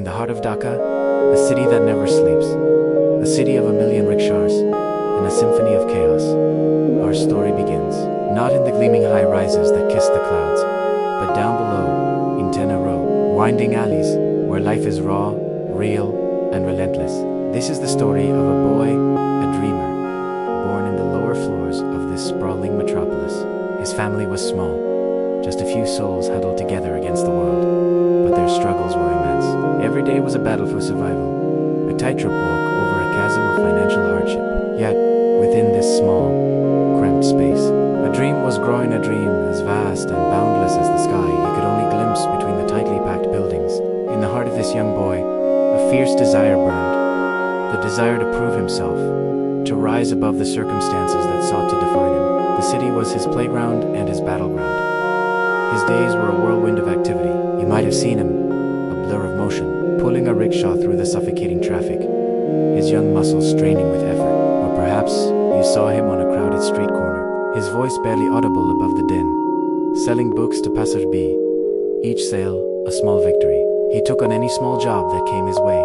in the heart of Dhaka, a city that never sleeps, a city of a million rickshaws, and a symphony of chaos. Our story begins, not in the gleaming high-rises that kiss the clouds, but down below, in Tena Row, winding alleys, where life is raw, real, and relentless. This is the story of a boy, a dreamer, born in the lower floors of this sprawling metropolis. His family was small, just a few souls huddled together against the world, but their struggles were immense. Every day was a battle for survival, a tightrope walk over a chasm of financial hardship. Yet, within this small, cramped space, a dream was growing, a dream as vast and boundless as the sky he could only glimpse between the tightly packed buildings. In the heart of this young boy, a fierce desire burned, the desire to prove himself, to rise above the circumstances that sought to define him. The city was his playground and his battleground. His days were a whirlwind of activity. You might have seen him, a blur of motion, pulling a rickshaw through the suffocating traffic, his young muscles straining with effort. Or perhaps you saw him on a crowded street corner, his voice barely audible above the din, selling books to passers-by, each sale a small victory. He took on any small job that came his way,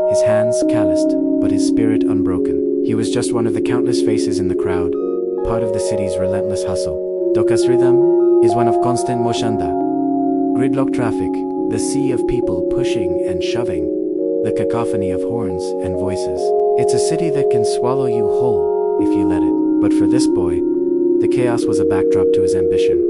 his hands calloused, but his spirit unbroken. He was just one of the countless faces in the crowd, part of the city's relentless hustle. Dhaka's rhythm is one of constant moshanda, gridlock traffic, the sea of people pushing and shoving, the cacophony of horns and voices. It's a city that can swallow you whole if you let it. But for this boy, the chaos was a backdrop to his ambition.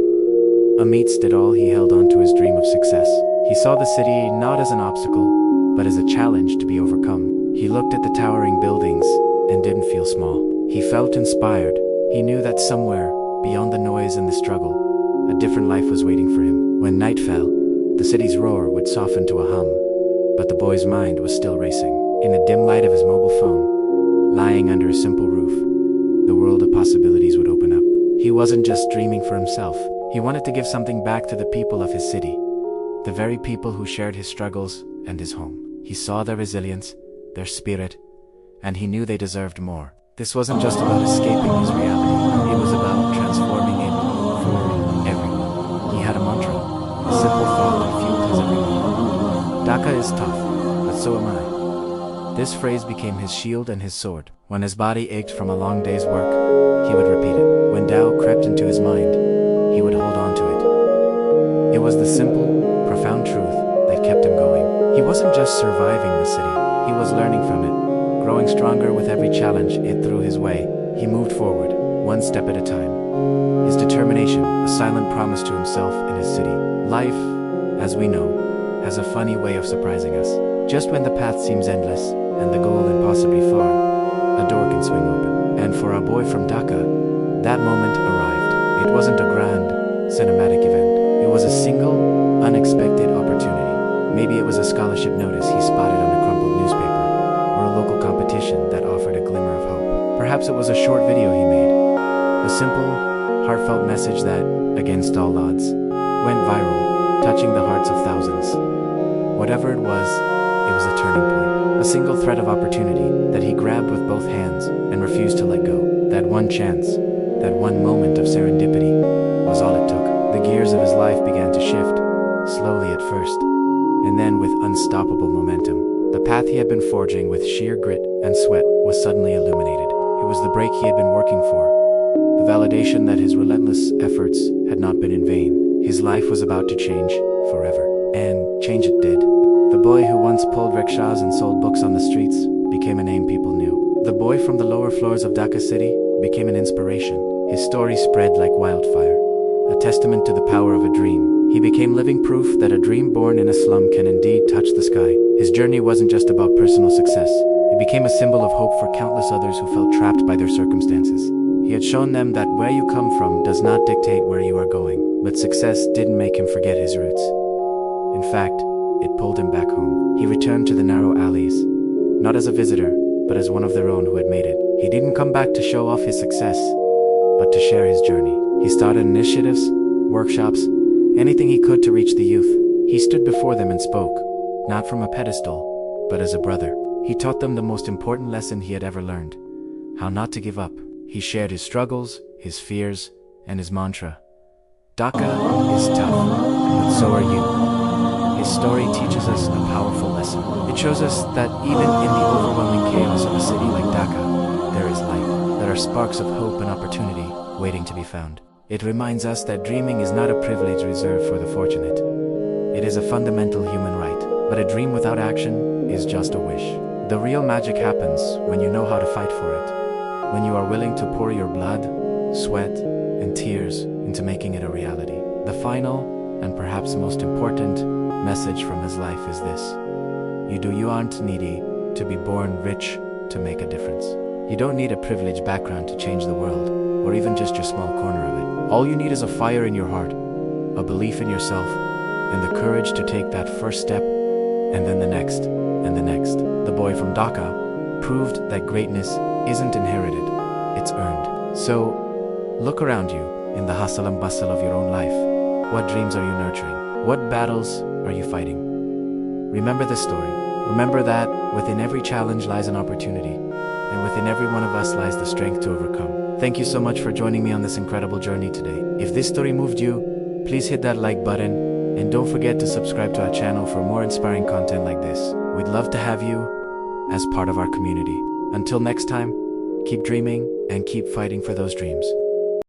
Amidst it all, he held on to his dream of success. He saw the city not as an obstacle, but as a challenge to be overcome. He looked at the towering buildings and didn't feel small. He felt inspired. He knew that somewhere, beyond the noise and the struggle, a different life was waiting for him. When night fell, the city's roar would soften to a hum, but the boy's mind was still racing. In the dim light of his mobile phone, lying under a simple roof, the world of possibilities would open up. He wasn't just dreaming for himself. He wanted to give something back to the people of his city, the very people who shared his struggles and his home. He saw their resilience, their spirit, and he knew they deserved more. This wasn't just about escaping his reality, it was about transforming it for everyone. He had a mantra, a simple thought that fueled his every moment. Dhaka is tough, but so am I. This phrase became his shield and his sword. When his body ached from a long day's work, he would repeat it. When doubt crept into his mind, he would hold on to it. It was the simple, profound truth that kept him going. He wasn't just surviving the city, he was learning from it, growing stronger with every challenge it threw his way. He moved forward, one step at a time. His determination, a silent promise to himself and his city. Life, as we know, has a funny way of surprising us. Just when the path seems endless, and the goal impossibly far, a door can swing open. And for our boy from Dhaka, that moment arrived. It wasn't a grand, cinematic event. It was a single, unexpected opportunity. Maybe it was a scholarship notice he spotted on a crumpled newspaper, or a local competition that offered a glimmer of hope. Perhaps it was a short video he made, a simple, heartfelt message that, against all odds, went viral, touching the hearts of thousands. Whatever it was a turning point, a single thread of opportunity that he grabbed with both hands and refused to let go. That one chance, that one moment of serendipity, was all it took. The gears of his life began to shift, slowly at first, and then with unstoppable momentum. The path he had been forging with sheer grit and sweat was suddenly illuminated. It was the break he had been working for, the validation that his relentless efforts had not been in vain. His life was about to change forever. And change it did. The boy who once pulled rickshaws and sold books on the streets became a name people knew. The boy from the lower floors of Dhaka City became an inspiration. His story spread like wildfire, a testament to the power of a dream. He became living proof that a dream born in a slum can indeed touch the sky. His journey wasn't just about personal success. It became a symbol of hope for countless others who felt trapped by their circumstances. He had shown them that where you come from does not dictate where you are going. But success didn't make him forget his roots. In fact, it pulled him back home. He returned to the narrow alleys, not as a visitor, but as one of their own who had made it. He didn't come back to show off his success, but to share his journey. He started initiatives, workshops, anything he could to reach the youth. He stood before them and spoke, not from a pedestal, but as a brother. He taught them the most important lesson he had ever learned, how not to give up. He shared his struggles, his fears, and his mantra. Dhaka is tough, but so are you. His story teaches us a powerful lesson. It shows us that even in the overwhelming chaos of a city like Dhaka, there is light. There are sparks of hope and opportunity waiting to be found. It reminds us that dreaming is not a privilege reserved for the fortunate. It is a fundamental human right. But a dream without action is just a wish. The real magic happens when you know how to fight for it. When you are willing to pour your blood, sweat, and tears into making it a reality. The final, and perhaps most important, message from his life is this. You aren't needy to be born rich to make a difference. You don't need a privileged background to change the world, or even just your small corner of it. All you need is a fire in your heart, a belief in yourself, and the courage to take that first step, and then the next, and the next. The boy from Dhaka proved that greatness isn't inherited, it's earned. So, look around you in the hustle and bustle of your own life. What dreams are you nurturing? What battles are you fighting? Remember this story. Remember that within every challenge lies an opportunity, and within every one of us lies the strength to overcome. Thank you so much for joining me on this incredible journey today. If this story moved you, please hit that like button, and don't forget to subscribe to our channel for more inspiring content like this. We'd love to have you as part of our community. Until next time, keep dreaming and keep fighting for those dreams.